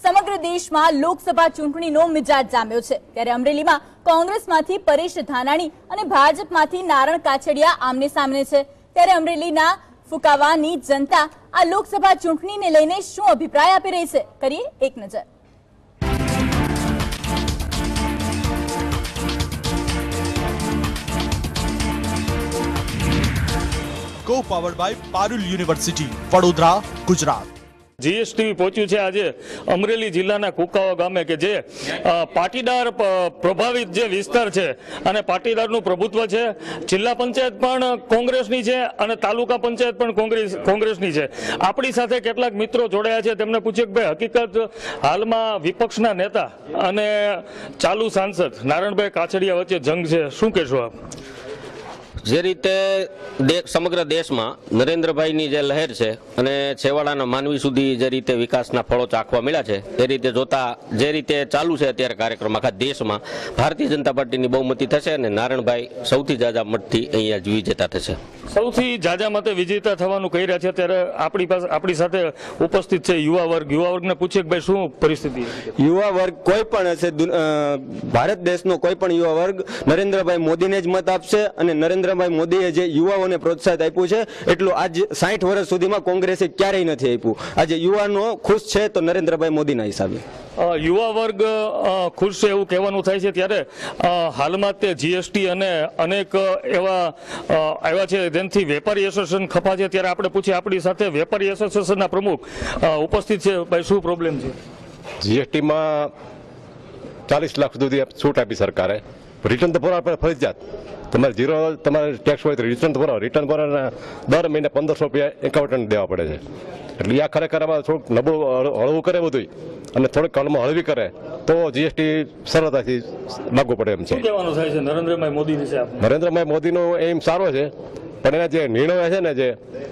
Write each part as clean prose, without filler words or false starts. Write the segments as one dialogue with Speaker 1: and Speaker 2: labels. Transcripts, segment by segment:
Speaker 1: સમગ્ર દેશમાં લોકસભા ચૂંટણીનો મિજાજ જામ્યો છે ત્યારે અમરેલીમાં કોંગ્રેસમાંથી પરેશ ધાનાણી અને ભાજપમાંથી નારણ કાછડિયા આમને સામને છે ત્યારે અમરેલીના ફુકાવાની જનતા આ લોકસભા ચૂંટણીને લઈને શું અભિપ્રાય આપી રહી છે કરીએ એક નજર।
Speaker 2: को powered by Parul university Vadodara Gujarat.
Speaker 3: GSTV पहुंच्યું છે આજે અમરેલી જિલ્લાના કુકાવા ગામે કે જે પાટીદાર પ્રભાવિત જે વિસ્તાર છે અને પાટીદારનું પ્રભુત્વ છે। જિલ્લા પંચાયત પણ કોંગ્રેસની છે અને તાલુકા પંચાયત પણ કોંગ્રેસની છે। આપણી સાથે કેટલાક મિત્રો જોડાયા છે, તેમને પૂછ્યું કે ભાઈ હકીકત હાલમાં વિપક્ષના નેતા અને ચાલુ સાંસદ નારણભાઈ કાછડિયા વચ્ચે જંગ છે, શું કહેશો આપ?
Speaker 4: જે રીતે સમગ્ર દેશમાં નરેન્દ્રભાઈની જે લહેર છે અને છેવાડાના માનવી સુધી જે રીતે વિકાસના ફળો ચાખવા મળ્યા છે એ રીતે જોતા જે રીતે ચાલુ છે અત્યારે કાર્યક્રમ આખા દેશમાં ભારતીય જનતા પાર્ટીની બહુમતી થશે અને નારણભાઈ સૌથી જાજા મતથી અહીંયા વિજેતા થશે।
Speaker 3: સૌથી જાજા મતે વિજેતા થવાનું કહી રહ્યા છે ત્યારે આપણી સાથે ઉપસ્થિત છે યુવા વર્ગને પૂછીએ કે ભાઈ શું પરિસ્થિતિ?
Speaker 5: યુવા વર્ગ કોઈ પણ હશે, ભારત દેશનો કોઈ પણ યુવા વર્ગ નરેન્દ્રભાઈ મોદીને જ મત આપશે અને નરેન્દ્રભાઈ મોદીએ જે યુવાઓને પ્રોત્સાહન આપ્યું છે એટલું આજ 60 વર્ષ સુધીમાં કોંગ્રેસે ક્યારેય નથી આપ્યું। આજે યુવાનો ખુશ છે તો નરેન્દ્રભાઈ મોદીના હિસાબે
Speaker 3: યુવા વર્ગ ખુશ છે એવું કહેવાનું થાય છે। ત્યારે હાલમાં તે જીએસટી અને અનેક એવા આવ્યા છે જેનાથી વેપારી એસોસિએશન ખફા છે। ત્યારે આપણે પૂછીએ આપણી સાથે વેપારી એસોસિએશનના પ્રમુખ ઉપસ્થિત છે, ભાઈ શું પ્રોબ્લેમ છે?
Speaker 6: જીએસટીમાં 40 લાખ સુધી છૂટ આપી સરકારે, રિટર્ન તો ભરવા ફરજિયાત, તમારે ઝીરો તમારે ટેક્સ હોય તો રિટર્ન ભરો, રિટર્ન ભરવાના દર મહિને 1500 રૂપિયા એકાઉન્ટન્ટ દેવા પડે છે। એટલે આ ખરેખર આમાં થોડુંક નબળું હળવું કરે બધું અને થોડીક કાળમાં હળવી કરે તો જીએસટી સરળતાથી લાગુ પડે એમ છે।
Speaker 3: શું કહેવાનું થાય છે નરેન્દ્રભાઈ મોદી વિશે?
Speaker 6: નરેન્દ્રભાઈ મોદીનો એમ સારો છે પણ એના જે નિર્ણયો છે ને જે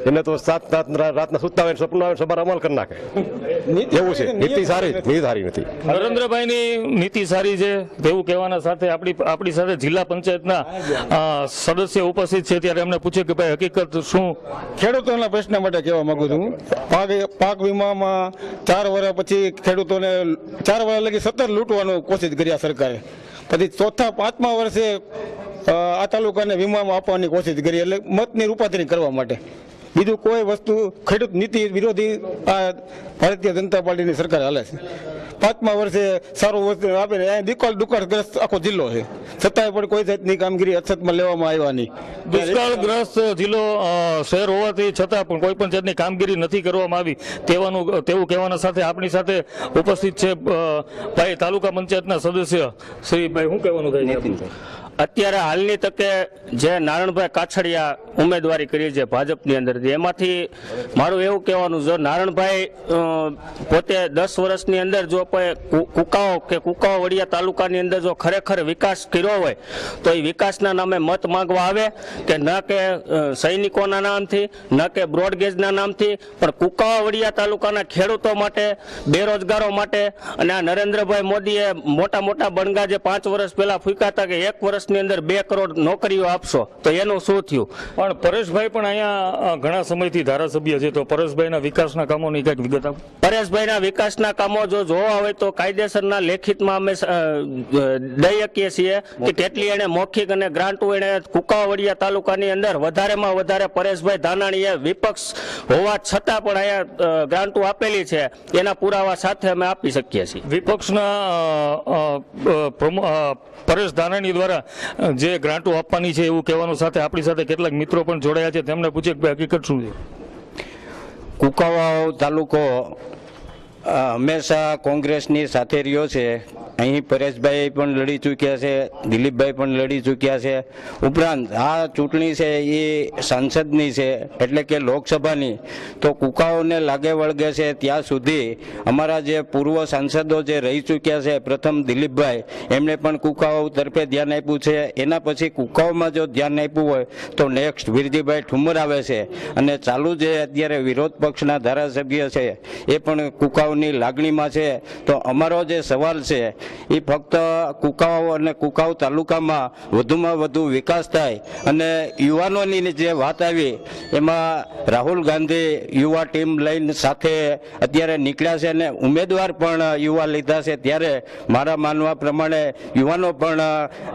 Speaker 6: એને તો રાતના સુતા હોય સપનું આવે સવારે અમલ કરી નાખે એવું છે। નીતિ સારી નથી।
Speaker 3: નરેન્દ્રભાઈની નીતિ સારી છે તેવું કહેવાના સાથે આપણી સાથે જિલ્લા પંચાયતના સદસ્ય ઉપસ્થિત છે। ત્યારે એમને પૂછ્યું કે ભાઈ હકીકત શું?
Speaker 7: ખેડૂતોના પ્રશ્ન માટે કહેવા માંગુ છું, પાક વીમામાં 4 વર્ષ પછી ખેડૂતોને 4 વર્ષ લગી સતત લૂંટવાનું કોશિશ કરી આ સરકારે, પછી ચોથા 5મા વર્ષે આ તાલુકાને વીમામાં આપવાની કોશિશ કરી, એટલે મતની રૂપાંતરી કરવા માટે। બીજું કોઈ વસ્તુ ખેડૂત નીતિ વિરોધી આ ભારતીય જનતા પાર્ટીની સરકાર હાલે છે। 5મા વર્ષે સારું વસ્તુ આપે ને દુકાળગ્રસ્ત આખો જિલ્લો છે, છતાંય પણ કોઈ જાતની કામગીરી અછતમાં લેવામાં આવ્યા નહીં।
Speaker 3: દુષ્કાળગ્રસ્ત જિલ્લો શહેર હોવાથી છતાં પણ કોઈ પણ જાતની કામગીરી નથી કરવામાં આવી તેવું કહેવાના સાથે આપણી સાથે ઉપસ્થિત છે ભાઈ તાલુકા પંચાયતના સદસ્ય શ્રી ભાઈ, શું કહેવાનું થાય છે?
Speaker 4: અત્યારે હાલની તકે જે નારણભાઈ કાછડિયા ઉમેદવારી કરી છે ભાજપની અંદરથી, એમાંથી મારું એવું કહેવાનું છે નારણભાઈ પોતે 10 વર્ષની અંદર જો કુકાવા વડિયા તાલુકાની અંદર જો ખરેખર વિકાસ કર્યો હોય તો એ વિકાસના નામે મત માંગવા આવે કે ન કે સૈનિકોના નામથી ન કે બ્રોડગેજના નામથી, પણ કુકાવા વડિયા તાલુકાના ખેડૂતો માટે, બેરોજગારો માટે અને આ નરેન્દ્રભાઈ મોદીએ મોટા મોટા બણગા જે 5 વર્ષ પહેલા ફૂંક્યા હતા કે 1 વર્ષ ની અંદર 2 કરોડ નોકરીઓ આપશો, તો એનું શું થયું?
Speaker 3: પણ પરેશભાઈ પણ અહીંયા ઘણા સમયથી ધારાસભ્ય છે, તો પરેશભાઈના વિકાસના કામોની કંઈક વિગત આપો।
Speaker 4: પરેશભાઈના વિકાસના કામો જો જોવા હોય તો કાયદેસરના લેખિતમાં અમે દઈ શકીએ છીએ કે કેટલી એને મૌખિક અને ગ્રાન્ટો એને કુકાવા વડિયા તાલુકાની અંદર વધારેમાં વધારે પરેશભાઈ ધાનાણીએ વિપક્ષ હોવા છતાં પણ અહીંયા ગ્રાન્ટો આપેલી છે, એના પુરાવા સાથે અમે આપી શકીએ છીએ।
Speaker 3: વિપક્ષના પરેશ ધાનાણી દ્વારા જે ગ્રાન્ટો આપવાની છે એવું કહેવાનું સાથે આપણી સાથે કેટલાક મિત્રો પણ જોડાયા છે, તેમને પૂછે કે હકીકત શું છે?
Speaker 5: કુકાવા તાલુકો હંમેશા કોંગ્રેસની સાથે રહ્યો છે। અહીં પરેશભાઈ પણ લડી ચૂક્યા છે, દિલીપભાઈ પણ લડી ચૂક્યા છે, ઉપરાંત આ ચૂંટણી છે એ સાંસદની છે એટલે કે લોકસભાની, તો કુકાઓને લાગે વળગે છે ત્યાં સુધી અમારા જે પૂર્વ સાંસદો જે રહી ચૂક્યા છે, પ્રથમ દિલીપભાઈ એમણે પણ કુકાઓ તરફે ધ્યાન આપ્યું છે, એના પછી કુકાઓમાં જો ધ્યાન આપ્યું હોય તો નેક્સ્ટ વીરજીભાઈ ઠુમર આવે છે અને ચાલુ જે અત્યારે વિરોધ પક્ષના ધારાસભ્ય છે એ પણ કુકાઓ કુકાવની લાગણીમાં છે. તો અમારો જે સવાલ છે એ ફક્ત કુકાવ અને કુકાવ તાલુકામાં વધુમાં વધુ વિકાસ થાય અને યુવાનોની જે વાત આવી એમાં રાહુલ ગાંધી યુવા ટીમ લઈને સાથે અત્યારે નીકળ્યા છે અને ઉમેદવાર પણ યુવા લીધા છે. ત્યારે મારા માનવા પ્રમાણે યુવાનો પણ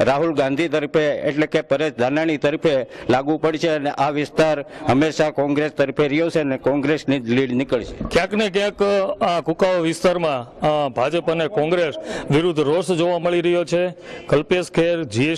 Speaker 5: રાહુલ ગાંધી તરફે એટલે કે પરેશ ધાનાણી તરફે લાગુ પડશે અને આ વિસ્તાર હંમેશા કોંગ્રેસ તરફે રહ્યો છે અને કોંગ્રેસની જ લીડ નીકળશે.
Speaker 3: ક્યાંક ને ક્યાંક આ કુકાવા વિસ્તારમાં ભાજપ અને કોંગ્રેસ વિરુદ્ધ રોષ જોવા મળી રહ્યો છે. કલ્પેશ ખેર, જીએસ